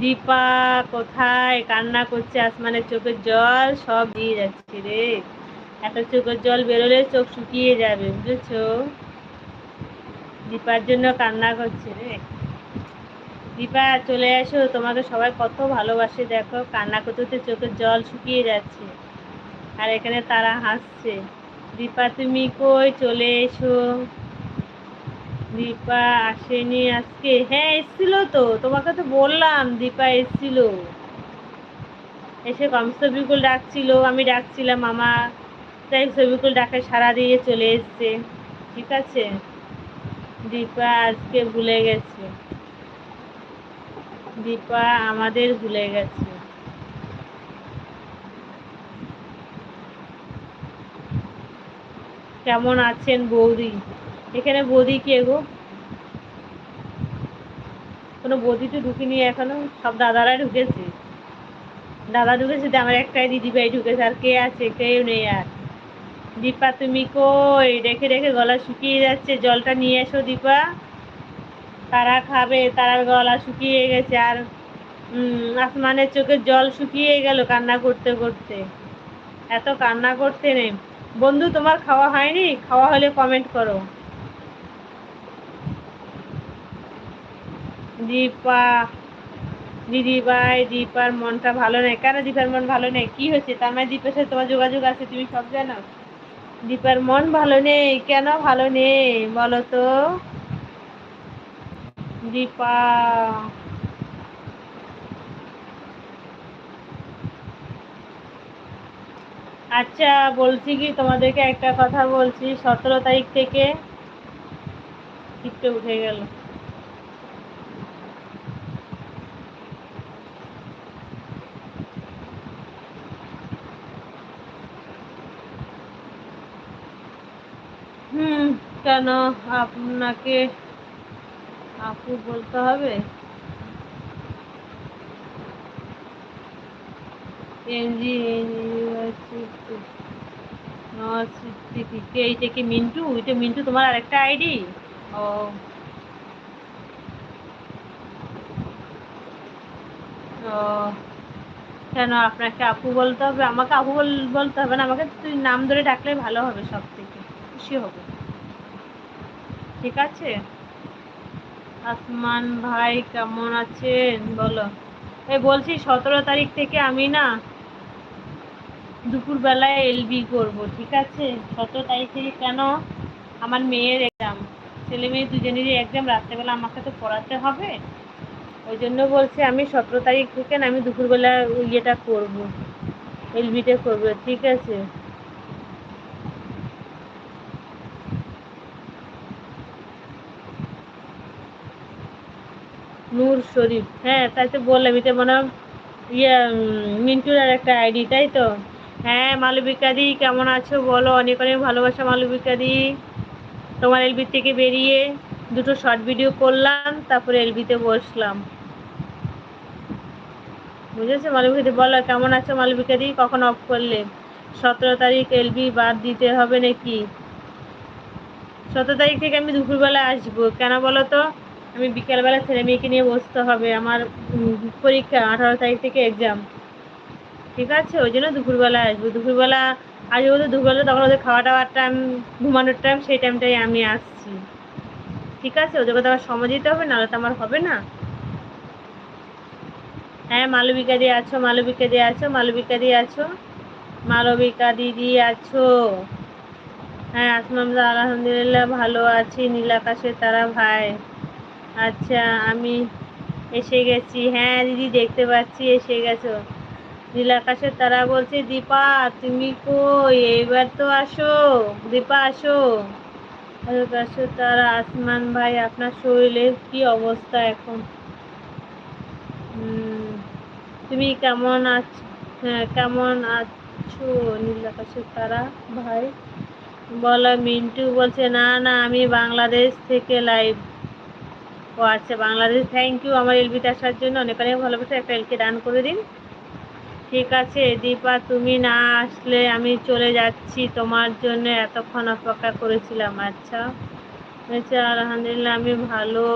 দীপা কোথায়? কান্না করছে, আসমানের চোখের জল সব দিয়ে যাচ্ছে রে। এত চোখের জল বেরোলে চোখ শুকিয়ে যাবে, বুঝেছো? দীপার জন্য কান্না করছে রে। দীপা চলে এসো, তোমাকে সবাই কত ভালোবাসে দেখো। কান্না করতে করতে চোখের জল শুকিয়ে যাচ্ছে, আর এখানে তারা হাসছে। দীপা তুমি কই? চলে এসো। দীপা আসেনি আজকে? হ্যাঁ এসছিল তো, তোমাকে তো বললাম দীপা এসছিল। এসে শফিকুল ডাকছিল, আমি ডাকছিলাম মামা, তাই শফিকুল ডাকে সাড়া দিয়ে চলে এসছে। ঠিক আছে, দীপা আজকে ভুলে গেছে। দীপা আমাদের ভুলে গেছে। কেমন আছেন বৌদি? এখানে বৌদি কে গো? কোনো বৌদি তো ঢুকিনি এখনো, সব দাদারা ঢুকেছে। দাদা ঢুকেছে, আমার একটাই দিদিভাই ঢুকেছে, আর কে আছে? কেউ নেই আর। দীপা তুমি কই? রেখে রেখে গলা শুকিয়ে যাচ্ছে, জলটা নিয়ে এসো দীপা। তারা খাবে, তারার গলা শুকিয়ে গেছে, আর আসমানের চোখের জল শুকিয়ে গেল কান্না করতে করতে। এত কান্না করতে নেই। বন্ধু তোমার খাওয়া হয়নি? খাওয়া হলে কমেন্ট করো। দীপা দিদি ভাই, দীপার মনটা ভালো নেই কেন? দীপার মন ভালো নেই কি হয়েছে? তার মানে দীপার সাথে তোমার যোগাযোগ আছে, তুমি সব জানো। দীপার মন ভালো নেই কেন? ভালো নেই বলো তো দীপা। আচ্ছা, বলছি কি তোমাদেরকে একটা কথা বলছি, 17 তারিখ থেকে টিপটে উঠে গেল। কেন আপনাকে আপু বলতে হবে? এনজি ইউনিভার্সিটি কে? এইটা কি মিন্টু? এটা মিন্টু তোমার আরেকটা আইডি? ও ও, কেন আপনাকে আপু বলতে হবে? আমাকে আপু বলতে হবে না, আমাকে তুই নাম ধরে ডাকলে ভালো হবে, সব থেকে খুশি হবে। ঠিক আছে। আসমান ভাই কেমন আছেন বলো। এই বলছি 17 তারিখ থেকে আমি না দুপুরবেলায় এলবি করব, ঠিক আছে? 17 তারিখ থেকে কেন? আমার মেয়ের এক্সাম, ছেলে মেয়ে দুজনেরই এক্সাম, রাত্রেবেলা আমাকে তো পড়াতে হবে। ওই জন্য বলছি আমি 17 তারিখ থেকে না আমি দুপুরবেলা ইয়েটা করব, এলবিটা করব, ঠিক আছে? নূর শরীফ, হ্যাঁ তাই তো বললাম, এটা মনে হয় ইয়ে মিন্টুর আর একটা আইডি, তাই তো? হ্যাঁ মালবিকা দি কেমন আছো বলো? অনেক অনেক ভালোবাসা মালবিকা দি। তোমার এলবি থেকে বেরিয়ে দুটো শর্ট ভিডিও করলাম, তারপরে এলবিতে বসলাম, বুঝেছো? মালবিকা দি বলো কেমন আছো মালবিকা দি, কখন অফ করলে? 17 তারিখ এলবি বাদ দিতে হবে নাকি? 17 তারিখ থেকে আমি দুপুরবেলা আসবো, কেন বলো তো? আমি বিকেলবেলা ছেলে মেয়েকে নিয়ে বসতে হবে, আমার পরীক্ষা 18 তারিখ থেকে এক্সাম, ঠিক আছে? ওই জন্য দুপুরবেলা আসবো। দুপুরবেলা আসবো তো দুপুরবেলা, তখন ওদের খাওয়া দাওয়ার টাইম, ঘুমানোর টাইম, সেই টাইমটাই আমি আসছি, ঠিক আছে? ওদের কথা আমার সময় দিতে হবে, নাহলে তো আমার হবে না। হ্যাঁ মালবিকা দি আছো, মালবিকা দি আছো, মালবিকা দি আছো, মালবিকা দিদি আছো? হ্যাঁ আসমাম আলহামদুলিল্লাহ ভালো আছি। নীলাকাশের তারা ভাই, আচ্ছা আমি এসে গেছি। হ্যাঁ দিদি দেখতে পাচ্ছি এসে গেছো। নীলাকাশের তারা বলছে দীপা তুমি কই? এইবার তো আসো দীপা, আসো। নীলাকাশের তারা, আসমান ভাই আপনার শরীরের কি অবস্থা এখন? তুমি কেমন আছো? হ্যাঁ কেমন আছো নীলাকাশের তারা ভাই বলো। মিন্টু বলছে না না আমি বাংলাদেশ থেকে লাইভ। ও আচ্ছা বাংলাদেশ, থ্যাংক ইউ আমার এলবিতে আসার জন্য, অনেক অনেক ভালোবাসা, একটা এলকে ডান করে দিন। ঠিক আছে দীপা তুমি না আসলে আমি চলে যাচ্ছি, তোমার জন্য এতক্ষণ অপেক্ষা করেছিলাম। আচ্ছা আচ্ছা আলহামদুলিল্লাহ আমি ভালো।